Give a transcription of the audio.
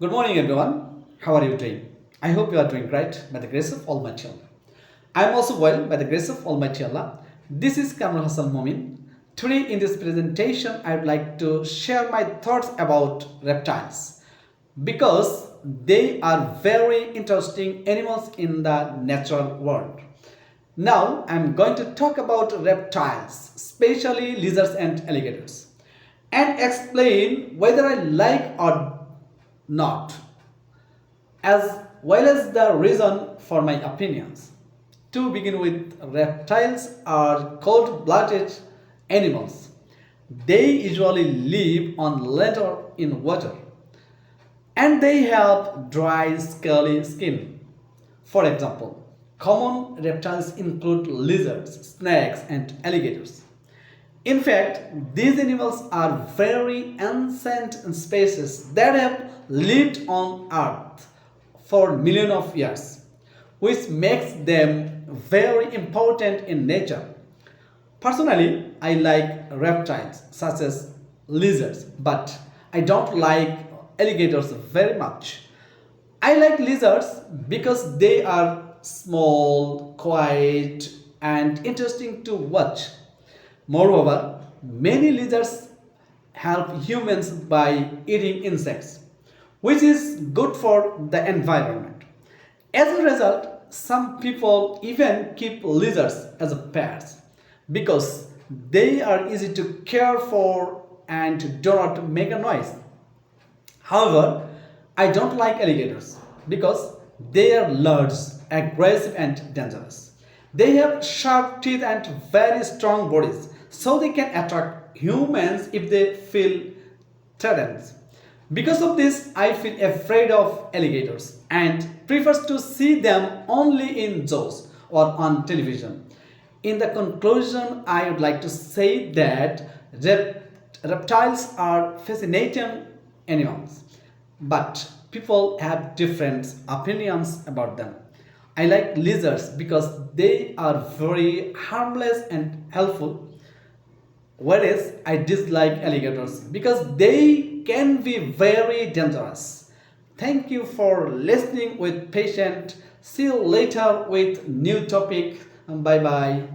Good morning, everyone. How are you doing? I hope you are doing great by the grace of Almighty Allah. I am also well by the grace of Almighty Allah. This is Kamrul Hassan Momin. Today, in this presentation, I would like to share my thoughts about reptiles because they are very interesting animals in the natural world. Now, I am going to talk about reptiles, especially lizards and alligators, and explain whether I like or not, as well as the reason for my opinions. To begin with, reptiles are cold blooded animals. They usually live on land or in water, and they have dry, scaly skin. For example, common reptiles include lizards, snakes, and alligators. In fact, these animals are very ancient species that have lived on Earth for millions of years, which makes them very important in nature. Personally, I like reptiles such as lizards, but I don't like alligators very much. I like lizards because they are small, quiet, and interesting to watch. Moreover, many lizards help humans by eating insects, which is good for the environment. As a result, some people even keep lizards as pets because they are easy to care for and do not make a noise. However, I don't like alligators because they are large, aggressive, and dangerous. They have sharp teeth and very strong bodies, so they can attack humans if they feel threatened. Because of this, I feel afraid of alligators and prefers to see them only in zoos or on television. In the conclusion, I would like to say that reptiles are fascinating animals, but people have different opinions about them. I like lizards because they are very harmless and helpful, whereas I dislike alligators because they can be very dangerous. Thank you for listening with patience. See you later with new topic. Bye bye.